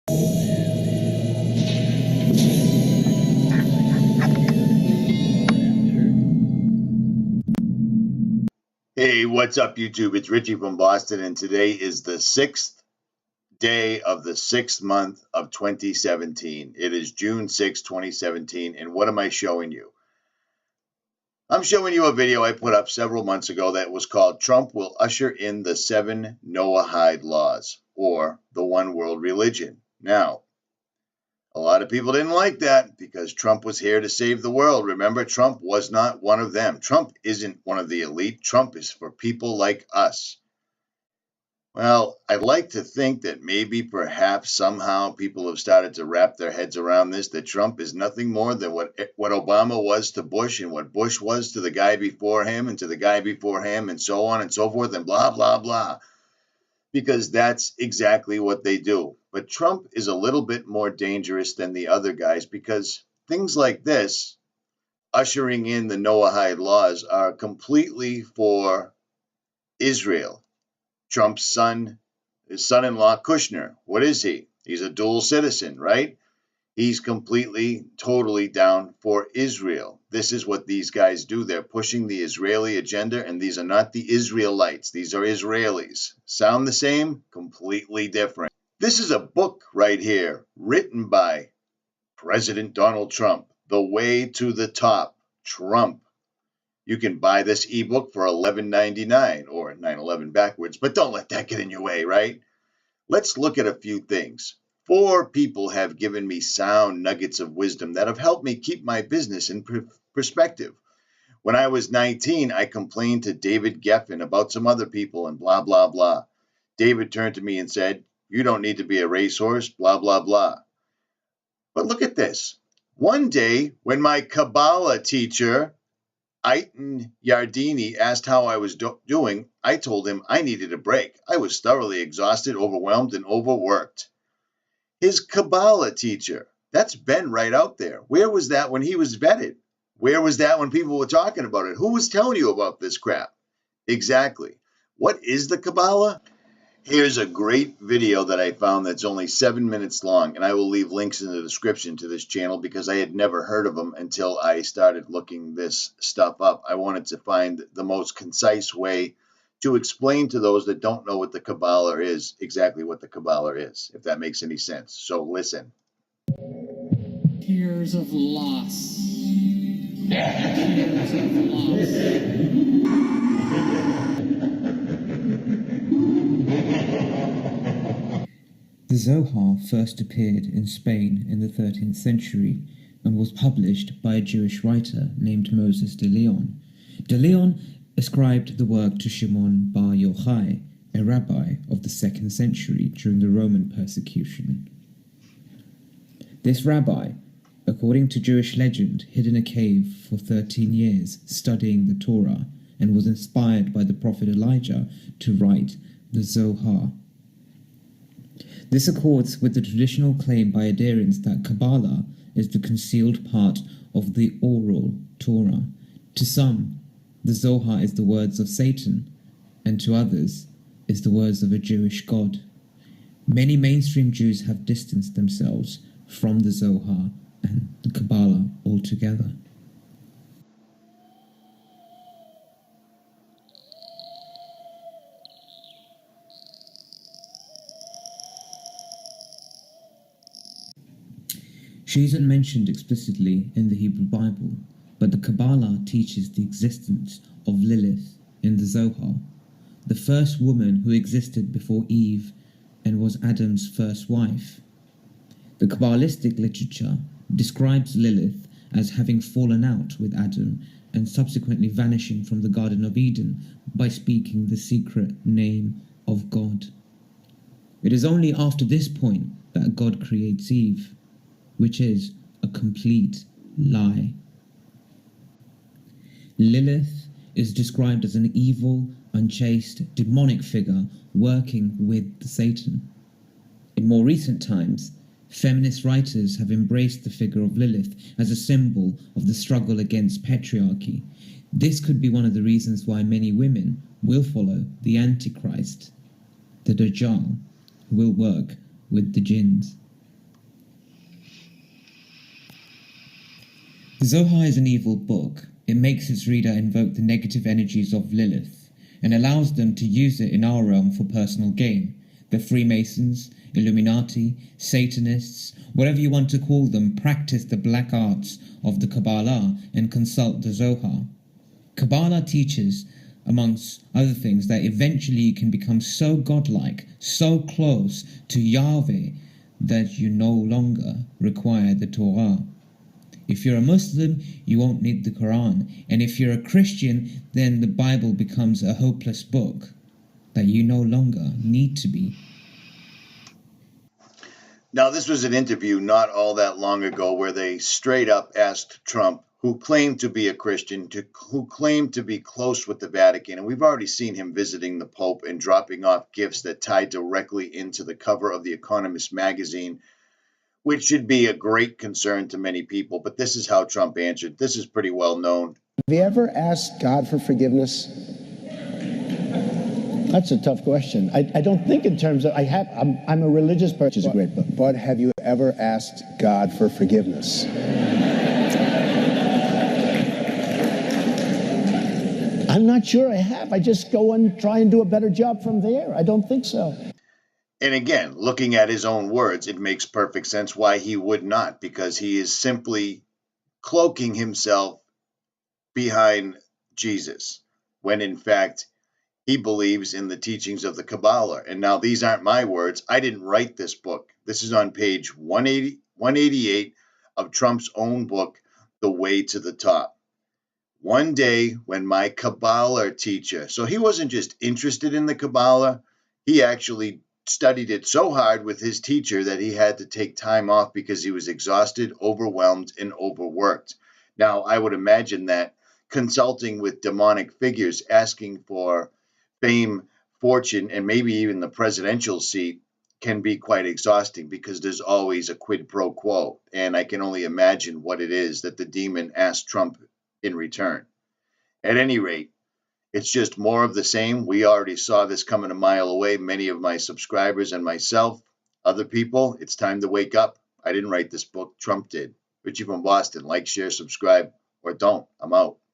Hey, what's up, YouTube? It's Richie from Boston, and today is the 6th day of the 6th month of 2017. It is June 6, 2017, and what am I showing you? I'm showing you a video I put up several months ago that was called Trump Will Usher in the 7 Noahide Laws, or the One World Religion. Now, a lot of people didn't like that because Trump was here to save the world. Remember, Trump was not one of them. Trump isn't one of the elite. Trump is for people like us. Well, I'd like to think that maybe, perhaps, somehow people have started to wrap their heads around this, that Trump is nothing more than what Obama was to Bush and what Bush was to the guy before him and to the guy before him and so on and so forth and blah, blah, blah. Because that's exactly what they do. But Trump is a little bit more dangerous than the other guys because things like this, ushering in the Noahide laws, are completely for Israel. Trump's son, his son-in-law Kushner, what is he? He's a dual citizen, right? He's completely, totally down for Israel. This is what these guys do. They're pushing the Israeli agenda, and these are not the Israelites. These are Israelis. Sound the same? Completely different. This is a book right here, written by President Donald Trump, The Way to the Top, Trump. You can buy this ebook for $11.99 or $9.11 backwards, but don't let that get in your way, right? Let's look at a few things. 4 people have given me sound nuggets of wisdom that have helped me keep my business in perspective. When I was 19, I complained to David Geffen about some other people and blah, blah, blah. David turned to me and said, "You don't need to be a racehorse, blah, blah, blah." But look at this. One day, when my Kabbalah teacher, Aiton Yardini, asked how I was doing, I told him I needed a break. I was thoroughly exhausted, overwhelmed, and overworked. His Kabbalah teacher, that's Ben right out there. Where was that when he was vetted? Where was that when people were talking about it? Who was telling you about this crap? Exactly. What is the Kabbalah? Here's a great video that I found that's only 7 minutes long, and I will leave links in the description to this channel because I had never heard of them until I started looking this stuff up. I wanted to find the most concise way to explain to those that don't know what the Kabbalah is, exactly what the Kabbalah is, if that makes any sense. So listen. Tears of loss. Tears of loss. The Zohar first appeared in Spain in the 13th century and was published by a Jewish writer named Moses de Leon. De Leon ascribed the work to Shimon bar Yochai, a rabbi of the 2nd century during the Roman persecution. This rabbi, according to Jewish legend, hid in a cave for 13 years studying the Torah and was inspired by the prophet Elijah to write the Zohar. This accords with the traditional claim by adherents that Kabbalah is the concealed part of the oral Torah. To some, the Zohar is the words of Satan, and to others is the words of a Jewish god. Many mainstream Jews have distanced themselves from the Zohar and the Kabbalah altogether. She isn't mentioned explicitly in the Hebrew Bible, but the Kabbalah teaches the existence of Lilith in the Zohar, the first woman who existed before Eve and was Adam's first wife. The Kabbalistic literature describes Lilith as having fallen out with Adam and subsequently vanishing from the Garden of Eden by speaking the secret name of God. It is only after this point that God creates Eve, which is a complete lie. Lilith is described as an evil, unchaste, demonic figure working with Satan. In more recent times, feminist writers have embraced the figure of Lilith as a symbol of the struggle against patriarchy. This could be one of the reasons why many women will follow the Antichrist, the Dajjal, who will work with the jinns. The Zohar is an evil book. It makes its reader invoke the negative energies of Lilith and allows them to use it in our realm for personal gain. The Freemasons, Illuminati, Satanists, whatever you want to call them, practice the black arts of the Kabbalah and consult the Zohar. Kabbalah teaches, amongst other things, that eventually you can become so godlike, so close to Yahweh, that you no longer require the Torah. If you're a Muslim, you won't need the Quran. And if you're a Christian, then the Bible becomes a hopeless book that you no longer need to be. Now, this was an interview not all that long ago where they straight up asked Trump, who claimed to be a Christian, who claimed to be close with the Vatican. And we've already seen him visiting the Pope and dropping off gifts that tie directly into the cover of The Economist magazine, which should be a great concern to many people. But this is how Trump answered. This is pretty well known. Have you ever asked God for forgiveness? That's a tough question. I don't think in terms of, I'm a religious person. Which is a great book. But have you ever asked God for forgiveness? I'm not sure I have. I just go and try and do a better job from there. I don't think so. And again, looking at his own words, it makes perfect sense why he would not, because he is simply cloaking himself behind Jesus, when in fact he believes in the teachings of the Kabbalah. And now these aren't my words. I didn't write this book. This is on page 188 of Trump's own book, The Way to the Top. One day when my Kabbalah teacher, so he wasn't just interested in the Kabbalah, he actually studied it so hard with his teacher that he had to take time off because he was exhausted, overwhelmed, and overworked. Now, I would imagine that consulting with demonic figures, asking for fame, fortune, and maybe even the presidential seat can be quite exhausting because there's always a quid pro quo. And I can only imagine what it is that the demon asked Trump in return. At any rate, it's just more of the same. We already saw this coming a mile away, many of my subscribers and myself. Other people, it's time to wake up. I didn't write this book, Trump did. Richie from Boston. Like, share, subscribe, or don't. I'm out.